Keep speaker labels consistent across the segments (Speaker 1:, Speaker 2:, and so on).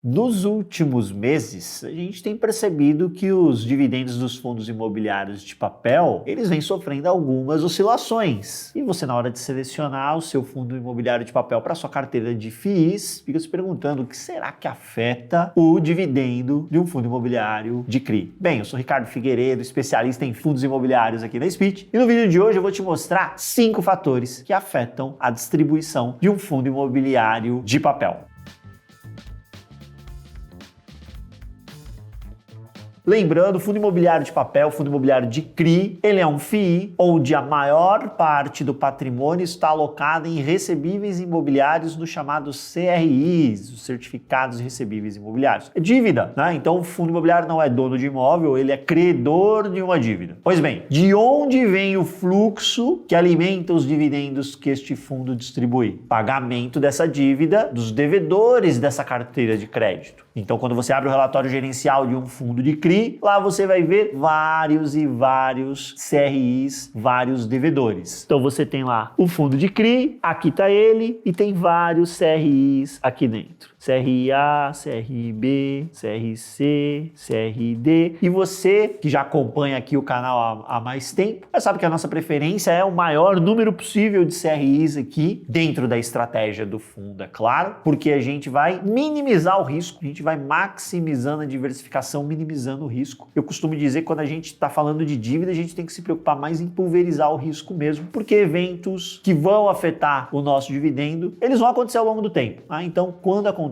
Speaker 1: Nos últimos meses, a gente tem percebido que os dividendos dos fundos imobiliários de papel, eles vêm sofrendo algumas oscilações. E você, na hora de selecionar o seu fundo imobiliário de papel para sua carteira de FIIs, fica se perguntando o que será que afeta o dividendo de um fundo imobiliário de CRI. Bem, eu sou Ricardo Figueiredo, especialista em fundos imobiliários aqui na Speech, e no vídeo de hoje eu vou te mostrar 5 fatores que afetam a distribuição de um fundo imobiliário de papel. Lembrando, fundo imobiliário de papel, fundo imobiliário de CRI, ele é um FII onde a maior parte do patrimônio está alocada em recebíveis imobiliários nos chamados CRIs, os certificados recebíveis imobiliários. É dívida, né? Então o fundo imobiliário não é dono de imóvel, ele é credor de uma dívida. Pois bem, de onde vem o fluxo que alimenta os dividendos que este fundo distribui? Pagamento dessa dívida dos devedores dessa carteira de crédito. Então, quando você abre o relatório gerencial de um fundo de CRI, lá você vai ver vários e vários CRIs, vários devedores. Então, você tem lá o fundo de CRI, aqui está ele, e tem vários CRIs aqui dentro. CRA, CRB, CRC, CRD. E você, que já acompanha aqui o canal há mais tempo, já sabe que a nossa preferência é o maior número possível de CRIs aqui dentro da estratégia do fundo, é claro, porque a gente vai minimizar o risco, a gente vai maximizando a diversificação, minimizando o risco. Eu costumo dizer que quando a gente está falando de dívida, a gente tem que se preocupar mais em pulverizar o risco mesmo, porque eventos que vão afetar o nosso dividendo, eles vão acontecer ao longo do tempo. Tá? Então, quando aconteçam,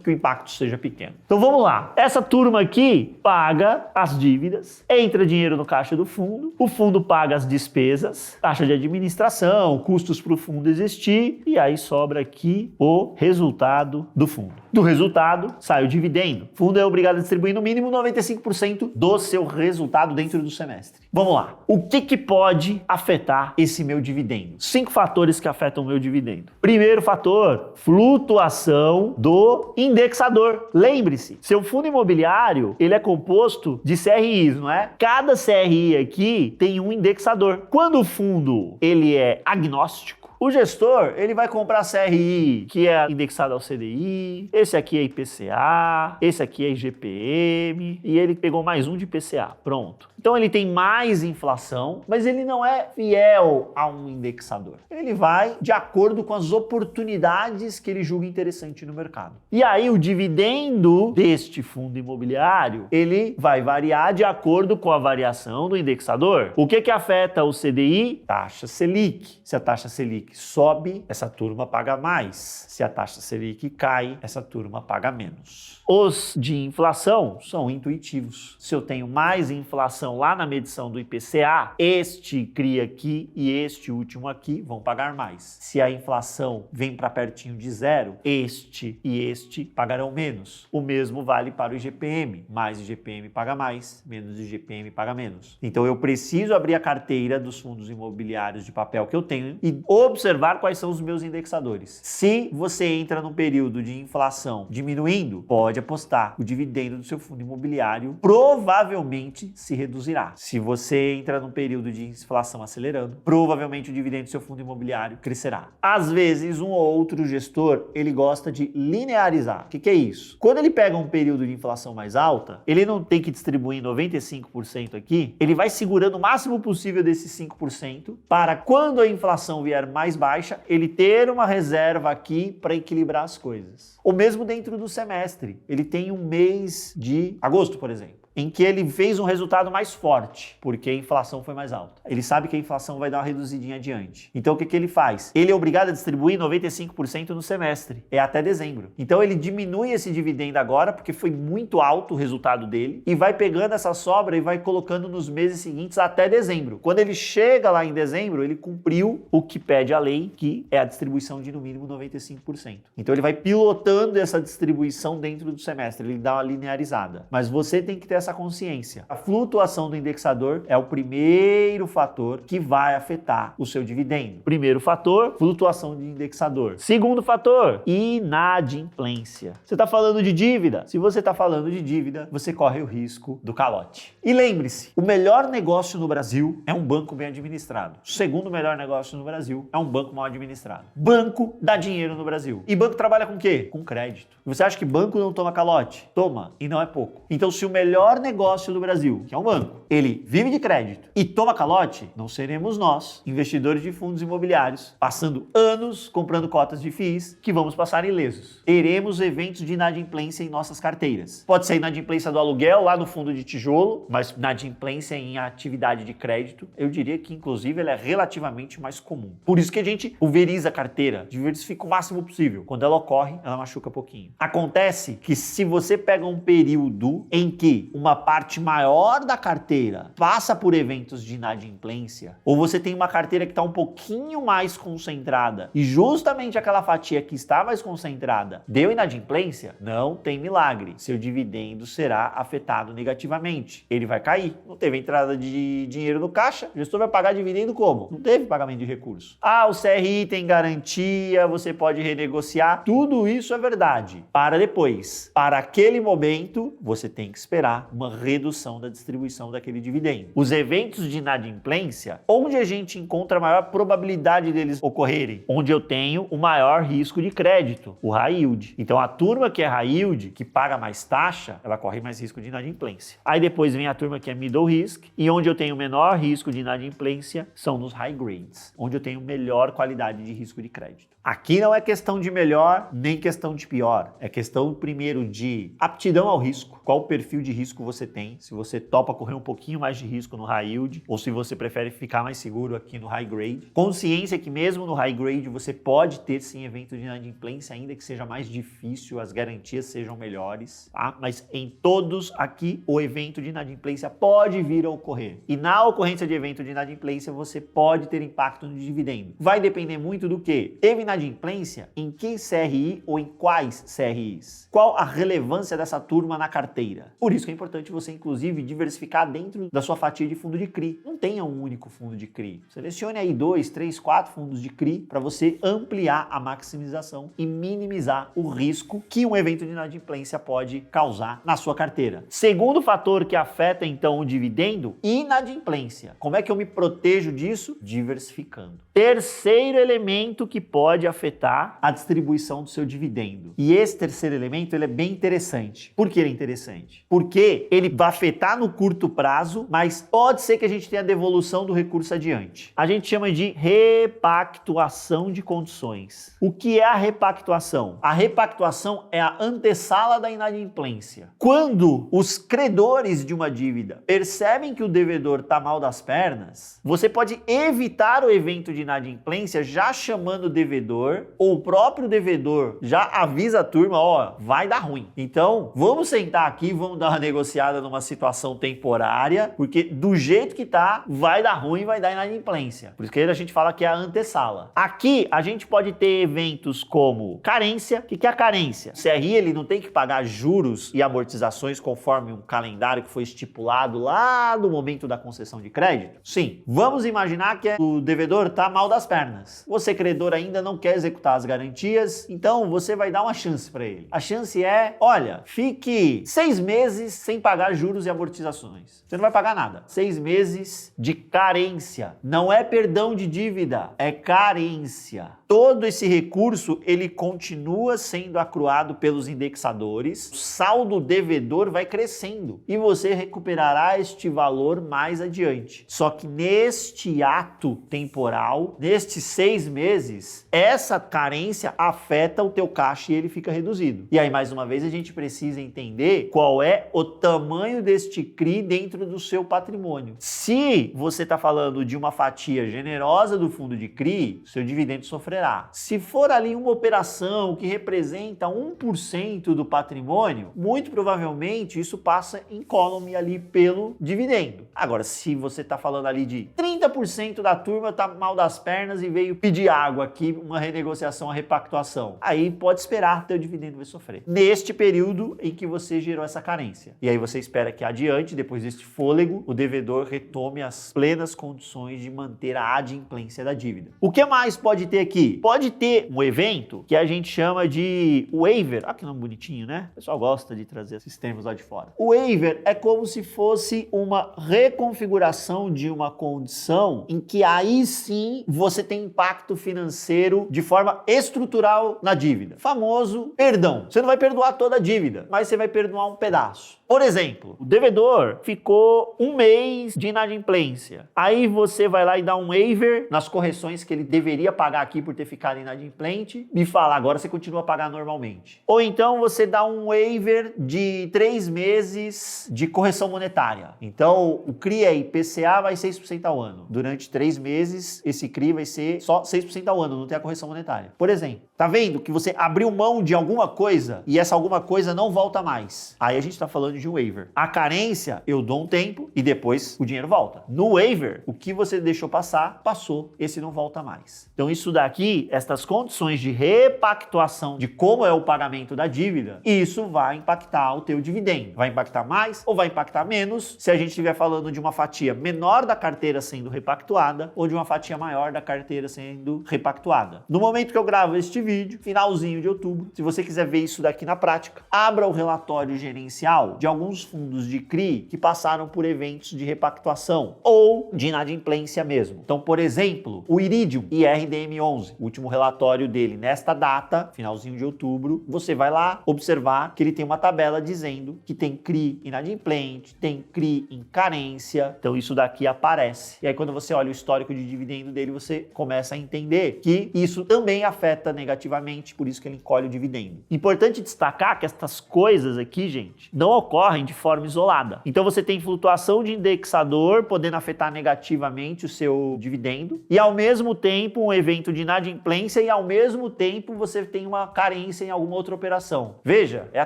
Speaker 1: que o impacto seja pequeno. Então vamos lá. Essa turma aqui paga as dívidas, entra dinheiro no caixa do fundo, o fundo paga as despesas, taxa de administração, custos para o fundo existir, e aí sobra aqui o resultado do fundo. Do resultado sai o dividendo. O fundo é obrigado a distribuir no mínimo 95% do seu resultado dentro do semestre. Vamos lá. O que pode afetar esse meu dividendo? 5 fatores que afetam o meu dividendo. Primeiro fator, flutuação do indexador. Lembre-se, seu fundo imobiliário, ele é composto de CRIs, não é? Cada CRI aqui tem um indexador. Quando o fundo ele é agnóstico, o gestor, ele vai comprar CRI, que é indexado ao CDI, esse aqui é IPCA, esse aqui é IGPM, e ele pegou mais um de IPCA, pronto. Então ele tem mais inflação, mas ele não é fiel a um indexador. Ele vai de acordo com as oportunidades que ele julga interessante no mercado. E aí o dividendo deste fundo imobiliário, ele vai variar de acordo com a variação do indexador. O que afeta o CDI? Taxa Selic. Se a taxa Selic sobe, essa turma paga mais. Se a taxa Selic cai, essa turma paga menos. Os de inflação são intuitivos. Se eu tenho mais inflação lá na medição do IPCA, este CRI aqui e este último aqui vão pagar mais. Se a inflação vem para pertinho de zero, este e este pagarão menos. O mesmo vale para o IGPM. Mais IGPM paga mais, menos IGPM paga menos. Então eu preciso abrir a carteira dos fundos imobiliários de papel que eu tenho e observar quais são os meus indexadores. Se você entra num período de inflação diminuindo, pode apostar, o dividendo do seu fundo imobiliário provavelmente se reduzirá. Se você entra num período de inflação acelerando, provavelmente o dividendo do seu fundo imobiliário crescerá. Às vezes, um ou outro gestor, ele gosta de linearizar. O que é isso? Quando ele pega um período de inflação mais alta, ele não tem que distribuir 95% aqui, ele vai segurando o máximo possível desses 5% para quando a inflação vier mais baixa, ele ter uma reserva aqui para equilibrar as coisas. O mesmo dentro do semestre. Ele tem um mês de agosto, por exemplo, em que ele fez um resultado mais forte, porque a inflação foi mais alta. Ele sabe que a inflação vai dar uma reduzidinha adiante. Então o que ele faz? Ele é obrigado a distribuir 95% no semestre. É até dezembro. Então ele diminui esse dividendo agora, porque foi muito alto o resultado dele, e vai pegando essa sobra e vai colocando nos meses seguintes até dezembro. Quando ele chega lá em dezembro, ele cumpriu o que pede a lei, que é a distribuição de no mínimo 95%. Então ele vai pilotando essa distribuição dentro do semestre, ele dá uma linearizada. Mas você tem que ter essa consciência. A flutuação do indexador é o primeiro fator que vai afetar o seu dividendo. Primeiro fator, flutuação de indexador. Segundo fator, inadimplência. Você está falando de dívida? Se você está falando de dívida, você corre o risco do calote. E lembre-se, o melhor negócio no Brasil é um banco bem administrado. O segundo melhor negócio no Brasil é um banco mal administrado. Banco dá dinheiro no Brasil. E banco trabalha com o quê? Com crédito. Você acha que banco não toma calote? Toma, e não é pouco. Então, se o melhor negócio do Brasil, que é um banco, ele vive de crédito e toma calote, não seremos nós, investidores de fundos imobiliários, passando anos comprando cotas de FIIs, que vamos passar ilesos. Teremos eventos de inadimplência em nossas carteiras. Pode ser inadimplência do aluguel lá no fundo de tijolo, mas inadimplência em atividade de crédito, eu diria que inclusive ela é relativamente mais comum. Por isso que a gente pulveriza a carteira, diversifica o máximo possível. Quando ela ocorre, ela machuca um pouquinho. Acontece que se você pega um período em que uma parte maior da carteira passa por eventos de inadimplência, ou você tem uma carteira que está um pouquinho mais concentrada e justamente aquela fatia que está mais concentrada deu inadimplência, não tem milagre. Seu dividendo será afetado negativamente. Ele vai cair. Não teve entrada de dinheiro no caixa, o gestor vai pagar dividendo como? Não teve pagamento de recurso. Ah, o CRI tem garantia, você pode renegociar. Tudo isso é verdade. Para depois. Para aquele momento, você tem que esperar uma redução da distribuição daquele dividendo. Os eventos de inadimplência, onde a gente encontra a maior probabilidade deles ocorrerem? Onde eu tenho o maior risco de crédito, o high yield. Então a turma que é high yield, que paga mais taxa, ela corre mais risco de inadimplência. Aí depois vem a turma que é middle risk, e onde eu tenho menor risco de inadimplência são nos high grades, onde eu tenho melhor qualidade de risco de crédito. Aqui não é questão de melhor, nem questão de pior. É questão, primeiro, de aptidão ao risco. Qual perfil de risco você tem? Se você topa correr um pouquinho mais de risco no high yield, ou se você prefere ficar mais seguro aqui no high grade. Consciência que mesmo no high grade você pode ter sim evento de inadimplência, ainda que seja mais difícil, as garantias sejam melhores, tá? Mas em todos aqui o evento de inadimplência pode vir a ocorrer. E na ocorrência de evento de inadimplência você pode ter impacto no dividendo. Vai depender muito do quê? Teve inadimplência em que CRI ou em quais CRIs? Qual a relevância dessa turma na carteira? Por isso que é importante você, inclusive, diversificar dentro da sua fatia de fundo de CRI. Não tenha um único fundo de CRI. Selecione aí 2, 3, 4 fundos de CRI para você ampliar a maximização e minimizar o risco que um evento de inadimplência pode causar na sua carteira. Segundo fator que afeta, então, o dividendo, inadimplência. Como é que eu me protejo disso? Diversificando. Terceiro elemento que pode afetar a distribuição do seu dividendo. E esse terceiro elemento ele é bem interessante. Por que ele é interessante? Porque ele vai afetar no curto prazo, mas pode ser que a gente tenha devolução do recurso adiante. A gente chama de repactuação de condições. O que é a repactuação? A repactuação é a antessala da inadimplência. Quando os credores de uma dívida percebem que o devedor está mal das pernas, você pode evitar o evento de inadimplência já chamando o devedor, ou o próprio devedor já avisa a turma, ó, vai dar ruim. Então, vamos sentar aqui, vamos dar uma negociada numa situação temporária, porque do jeito que tá, vai dar ruim, vai dar inadimplência. Por isso que a gente fala que é a antessala. Aqui, a gente pode ter eventos como carência. O que é a carência? O CRI, ele não tem que pagar juros e amortizações conforme um calendário que foi estipulado lá no momento da concessão de crédito? Sim. Vamos imaginar que o devedor tá mal das pernas. Você, credor, ainda não quer executar as garantias, então você vai dar uma chance para ele. A chance é, olha, fique 6 meses sem pagar juros e amortizações. Você não vai pagar nada. 6 meses de carência. Não é perdão de dívida, é carência. Todo esse recurso, ele continua sendo acruado pelos indexadores, o saldo devedor vai crescendo e você recuperará este valor mais adiante. Só que neste ato temporal, nestes 6 meses, essa carência afeta o teu caixa e ele fica reduzido. E aí, mais uma vez, a gente precisa entender qual é o tamanho deste CRI dentro do seu patrimônio. Se você está falando de uma fatia generosa do fundo de CRI, seu dividendo sofrerá. considerar. Se for ali uma operação que representa 1% do patrimônio, muito provavelmente isso passa incólume ali pelo dividendo. Agora, se você está falando ali de 30% da turma tá mal das pernas e veio pedir água aqui, uma renegociação, uma repactuação, aí pode esperar que o dividendo vai sofrer. Neste período em que você gerou essa carência. E aí você espera que adiante, depois deste fôlego, o devedor retome as plenas condições de manter a adimplência da dívida. O que mais pode ter aqui? Pode ter um evento que a gente chama de waiver. Ah, que nome bonitinho, né? O pessoal gosta de trazer esses termos lá de fora. O waiver é como se fosse uma reconfiguração de uma condição em que aí sim você tem impacto financeiro de forma estrutural na dívida. Famoso perdão. Você não vai perdoar toda a dívida, mas você vai perdoar um pedaço. Por exemplo, o devedor ficou um mês de inadimplência. Aí você vai lá e dá um waiver nas correções que ele deveria pagar aqui por ter ficado inadimplente e fala, agora você continua a pagar normalmente. Ou então você dá um waiver de 3 meses de correção monetária. Então o CRI é IPCA vai 6% ao ano. Durante 3 meses esse CRI vai ser só 6% ao ano, não tem a correção monetária. Por exemplo, tá vendo que você abriu mão de alguma coisa e essa alguma coisa não volta mais. Aí a gente tá falando de um waiver. A carência, eu dou um tempo e depois o dinheiro volta. No waiver, o que você deixou passar, passou. Esse não volta mais. Então isso daqui, estas condições de repactuação de como é o pagamento da dívida, isso vai impactar o teu dividendo. Vai impactar mais ou vai impactar menos se a gente estiver falando de uma fatia menor da carteira sendo repactuada ou de uma fatia maior da carteira sendo repactuada. No momento que eu gravo este vídeo, finalzinho de outubro, se você quiser ver isso daqui na prática, abra o relatório gerencial de alguns fundos de CRI que passaram por eventos de repactuação ou de inadimplência mesmo. Então, por exemplo, o Iridium IRDM11, o último relatório dele nesta data, finalzinho de outubro, você vai lá observar que ele tem uma tabela dizendo que tem CRI inadimplente, tem CRI em carência, então isso daqui aparece. E aí quando você olha o histórico de dividendo dele, você começa a entender que isso também afeta negativamente, por isso que ele encolhe o dividendo. Importante destacar que estas coisas aqui, gente, não ocorrem de forma isolada. Então você tem flutuação de indexador podendo afetar negativamente o seu dividendo e ao mesmo tempo um evento de inadimplência e ao mesmo tempo você tem uma carência em alguma outra operação. Veja, é a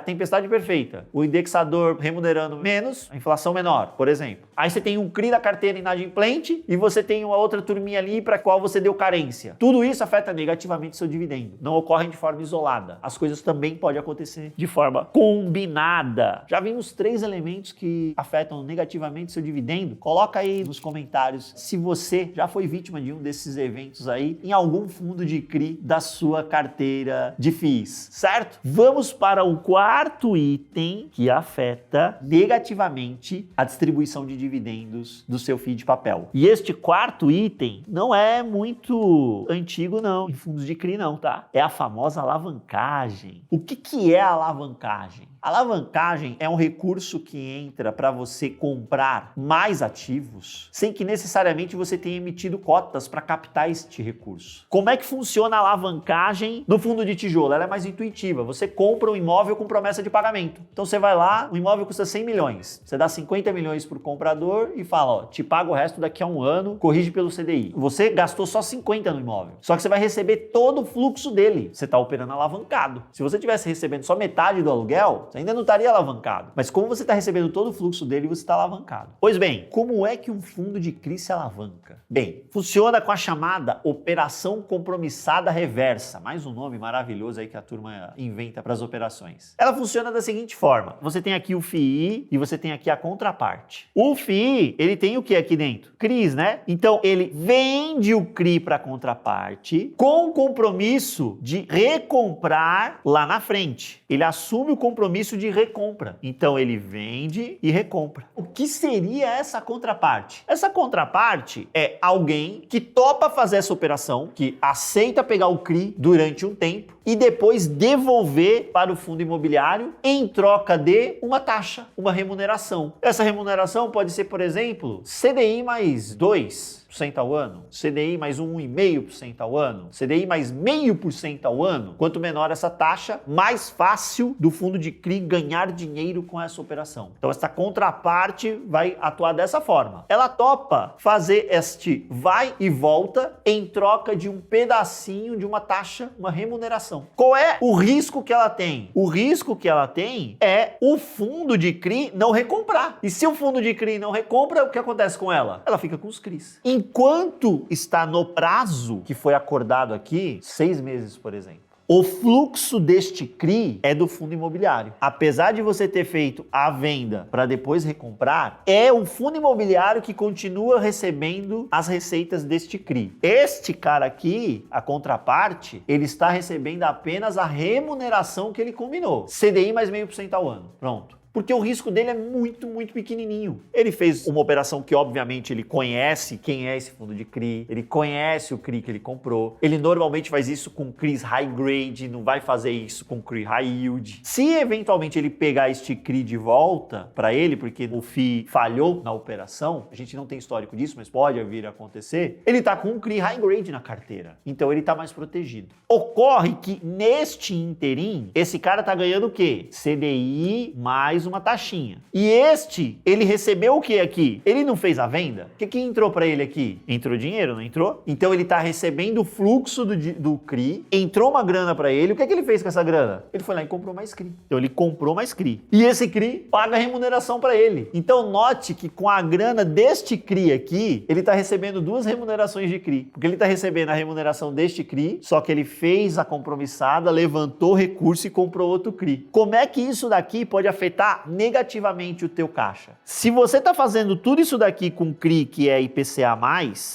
Speaker 1: tempestade perfeita. O indexador remunerando menos, a inflação menor, por exemplo. Aí você tem um CRI da carteira inadimplente e você tem uma outra turminha ali para a qual você deu carência. Tudo isso afeta negativamente o seu dividendo. Não ocorrem de forma isolada. As coisas também podem acontecer de forma combinada. Já vimos 3 elementos que afetam negativamente seu dividendo? Coloca aí nos comentários se você já foi vítima de um desses eventos aí em algum fundo de CRI da sua carteira de FIIs, certo? Vamos para o quarto item que afeta negativamente a distribuição de dividendos do seu FII de papel. E este quarto item não é muito antigo não, em fundos de CRI não, tá? É a famosa alavancagem. O que é a alavancagem? A alavancagem é um recurso que entra para você comprar mais ativos sem que necessariamente você tenha emitido cotas para captar este recurso. Como é que funciona a alavancagem no fundo de tijolo? Ela é mais intuitiva. Você compra um imóvel com promessa de pagamento. Então você vai lá, o imóvel custa 100 milhões. Você dá 50 milhões para o comprador e fala, ó, te pago o resto daqui a um ano, corrige pelo CDI. Você gastou só 50 no imóvel. Só que você vai receber todo o fluxo dele. Você está operando alavancado. Se você estivesse recebendo só metade do aluguel, você ainda não estaria alavancado. Mas como você está recebendo todo o fluxo dele, você está alavancado. Pois bem, como é que um fundo de CRI se alavanca? Bem, funciona com a chamada operação compromissada reversa. Mais um nome maravilhoso aí que a turma inventa para as operações. Ela funciona da seguinte forma. Você tem aqui o FII e você tem aqui a contraparte. O FII, ele tem o que aqui dentro? CRIs, né? Então, ele vende o CRI para a contraparte com o compromisso de recomprar lá na frente. Ele assume o compromisso de recompra. Então, ele vende e recompra. O que seria essa contraparte? Essa contraparte é alguém que topa fazer essa operação, que aceita pegar o CRI durante um tempo e depois devolver para o fundo imobiliário em troca de uma taxa, uma remuneração. Essa remuneração pode ser, por exemplo, CDI mais 2% ao ano, CDI mais 1,5% ao ano, CDI mais 0,5% ao ano. Quanto menor essa taxa, mais fácil do fundo de CRI ganhar dinheiro com essa operação. Então essa contraparte vai atuar dessa forma. Ela topa fazer este vai e volta em troca de um pedacinho de uma taxa, uma remuneração. Qual é o risco que ela tem? O risco que ela tem é o fundo de CRI não recomprar. E se o fundo de CRI não recompra, o que acontece com ela? Ela fica com os CRIs. Enquanto está no prazo que foi acordado aqui, 6 meses, por exemplo, o fluxo deste CRI é do fundo imobiliário. Apesar de você ter feito a venda para depois recomprar, é o fundo imobiliário que continua recebendo as receitas deste CRI. Este cara aqui, a contraparte, ele está recebendo apenas a remuneração que ele combinou. CDI mais 0,5% ao ano. Pronto. Porque o risco dele é muito, muito pequenininho. Ele fez uma operação que, obviamente, ele conhece quem é esse fundo de CRI, ele conhece o CRI que ele comprou, ele normalmente faz isso com CRIs high grade, não vai fazer isso com CRI high yield. Se, eventualmente, ele pegar este CRI de volta para ele, porque o FII falhou na operação, a gente não tem histórico disso, mas pode vir a acontecer, ele está com um CRI high grade na carteira, então ele está mais protegido. Ocorre que, neste interim, esse cara está ganhando o quê? CDI mais uma taxinha. E este, ele recebeu o que aqui? Ele não fez a venda? O que entrou para ele aqui? Entrou dinheiro, não entrou? Então ele está recebendo o fluxo do CRI, entrou uma grana para ele, o que ele fez com essa grana? Ele foi lá e comprou mais CRI. Então ele comprou mais CRI. E esse CRI paga a remuneração para ele. Então note que com a grana deste CRI aqui, ele está recebendo 2 remunerações de CRI. Porque ele está recebendo a remuneração deste CRI, só que ele fez a compromissada, levantou recurso e comprou outro CRI. Como é que isso daqui pode afetar negativamente o teu caixa? Se você está fazendo tudo isso daqui com CRI, que é IPCA+,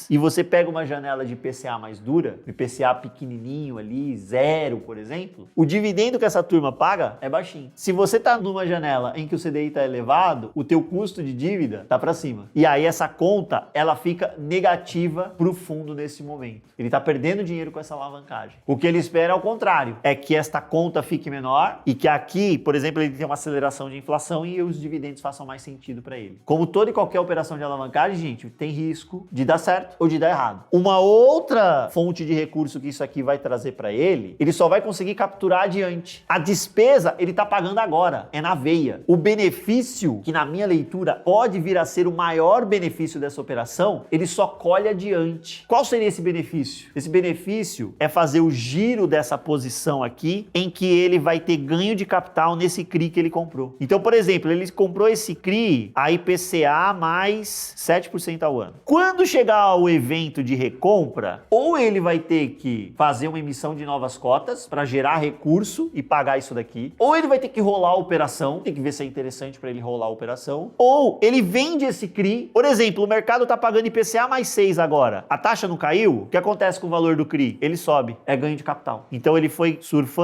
Speaker 1: e você pega uma janela de IPCA mais dura, IPCA pequenininho ali, 0, por exemplo, o dividendo que essa turma paga é baixinho. Se você está numa janela em que o CDI está elevado, o teu custo de dívida está para cima. E aí essa conta, ela fica negativa para o fundo nesse momento. Ele está perdendo dinheiro com essa alavancagem. O que ele espera é o contrário, é que esta conta fique menor e que aqui, por exemplo, ele tenha uma aceleração de inflação e os dividendos façam mais sentido para ele. Como toda e qualquer operação de alavancagem, gente, tem risco de dar certo ou de dar errado. Uma outra fonte de recurso que isso aqui vai trazer para ele só vai conseguir capturar adiante. A despesa, ele está pagando agora, é na veia. O benefício, que na minha leitura pode vir a ser o maior benefício dessa operação, ele só colhe adiante. Qual seria esse benefício? Esse benefício é fazer o giro dessa posição aqui, em que ele vai ter ganho de capital nesse CRI que ele comprou. Então, por exemplo, ele comprou esse CRI a IPCA mais 7% ao ano. Quando chegar o evento de recompra, ou ele vai ter que fazer uma emissão de novas cotas para gerar recurso e pagar isso daqui, ou ele vai ter que rolar a operação, tem que ver se é interessante para ele rolar a operação, ou ele vende esse CRI. Por exemplo, o mercado está pagando IPCA mais 6 agora. A taxa não caiu? O que acontece com o valor do CRI? Ele sobe, é ganho de capital. Então ele foi surfando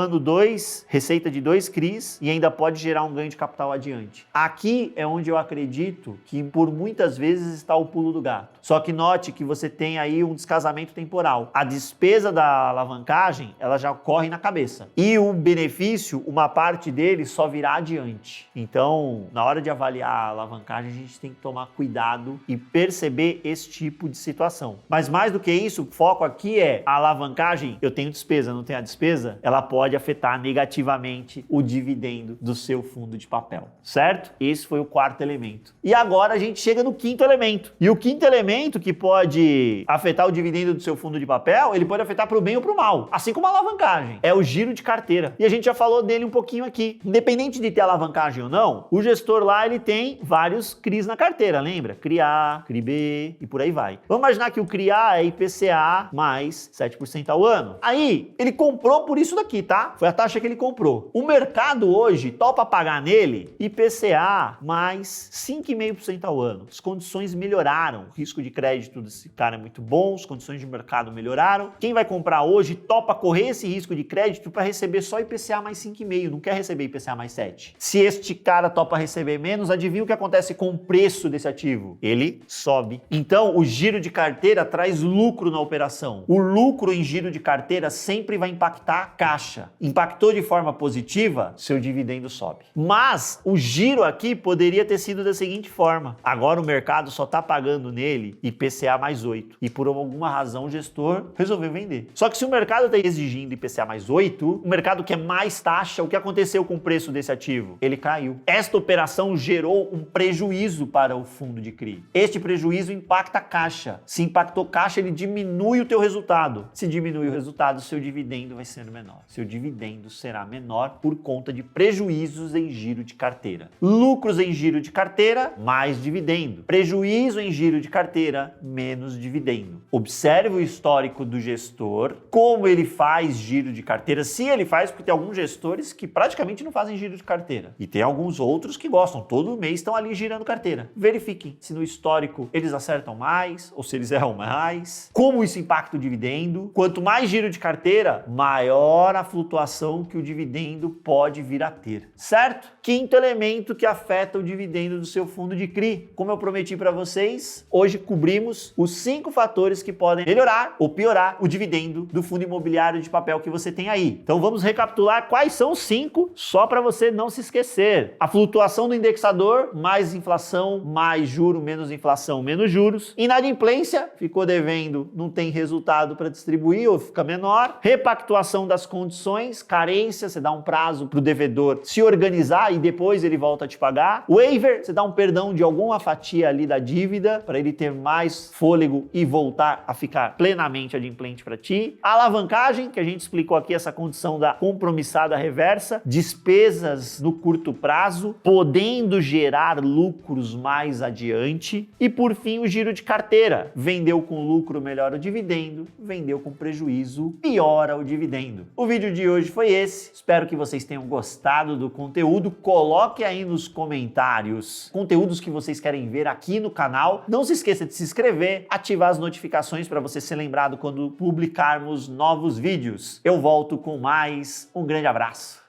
Speaker 1: receita de 2 CRIs e ainda pode gerar um ganho de capital adiante. Aqui é onde eu acredito que por muitas vezes está o pulo do gato. Só que note que você tem aí um descasamento temporal. A despesa da alavancagem, ela já corre na cabeça. E o benefício, uma parte dele só virá adiante. Então, na hora de avaliar a alavancagem, a gente tem que tomar cuidado e perceber esse tipo de situação. Mas mais do que isso, o foco aqui é a alavancagem, eu tenho despesa, não tenho a despesa, ela pode afetar negativamente o dividendo do seu fundo de papel. Certo? Esse foi o 4º elemento. E agora a gente chega no 5º elemento. E o 5º elemento que pode afetar o dividendo do seu fundo de papel, ele pode afetar para o bem ou para o mal. Assim como a alavancagem. É o giro de carteira. E a gente já falou dele um pouquinho aqui. Independente de ter alavancagem ou não, o gestor lá, ele tem vários CRIs na carteira, lembra? CRI A, CRI B e por aí vai. Vamos imaginar que o CRI A é IPCA mais 7% ao ano. Aí, ele comprou por isso daqui, tá? Foi a taxa que ele comprou. O mercado hoje topa pagar nele IPCA mais 5,5% ao ano. As condições melhoraram. O risco de crédito desse cara é muito bom, as condições de mercado melhoraram. Quem vai comprar hoje topa correr esse risco de crédito para receber só IPCA mais 5,5%, não quer receber IPCA mais 7%. Se este cara topa receber menos, adivinha o que acontece com o preço desse ativo? Ele sobe. Então, o giro de carteira traz lucro na operação. O lucro em giro de carteira sempre vai impactar a caixa. Impactou de forma positiva, seu dividendo sobe. Mas Mas o giro aqui poderia ter sido da seguinte forma: agora o mercado só está pagando nele IPCA mais 8 e por alguma razão o gestor resolveu vender. Só que se o mercado está exigindo IPCA mais 8, o mercado quer mais taxa, o que aconteceu com o preço desse ativo? Ele caiu. Esta operação gerou um prejuízo para o fundo de CRI. Este prejuízo impacta a caixa. Se impactou caixa, ele diminui o teu resultado. Se diminui o resultado, seu dividendo vai ser menor. Seu dividendo será menor por conta de prejuízos em giro de carteira. Lucros em giro de carteira, mais dividendo. Prejuízo em giro de carteira, menos dividendo. Observe o histórico do gestor, como ele faz giro de carteira, se ele faz, porque tem alguns gestores que praticamente não fazem giro de carteira. E tem alguns outros que gostam, todo mês estão ali girando carteira. Verifiquem se no histórico eles acertam mais ou se eles erram mais. Como isso impacta o dividendo? Quanto mais giro de carteira, maior a flutuação que o dividendo pode vir a ter, certo? Quinto elemento que afeta o dividendo do seu fundo de CRI. Como eu prometi para vocês, hoje cobrimos os 5 fatores que podem melhorar ou piorar o dividendo do fundo imobiliário de papel que você tem aí. Então vamos recapitular quais são os 5, só para você não se esquecer. A flutuação do indexador, mais inflação, mais juro, menos inflação, menos juros. Inadimplência, ficou devendo, não tem resultado para distribuir ou fica menor. Repactuação das condições, carência, você dá um prazo para o devedor se organizar e depois ele volta a te pagar. Waiver, você dá um perdão de alguma fatia ali da dívida para ele ter mais fôlego e voltar a ficar plenamente adimplente para ti. A alavancagem, que a gente explicou aqui, essa condição da compromissada reversa, despesas no curto prazo, podendo gerar lucros mais adiante. E por fim, o giro de carteira. Vendeu com lucro, melhora o dividendo. Vendeu com prejuízo, piora o dividendo. O vídeo de hoje foi esse. Espero que vocês tenham gostado do conteúdo. Coloque aí nos comentários conteúdos que vocês querem ver aqui no canal. Não se esqueça de se inscrever, ativar as notificações para você ser lembrado quando publicarmos novos vídeos. Eu volto com mais. Um grande abraço.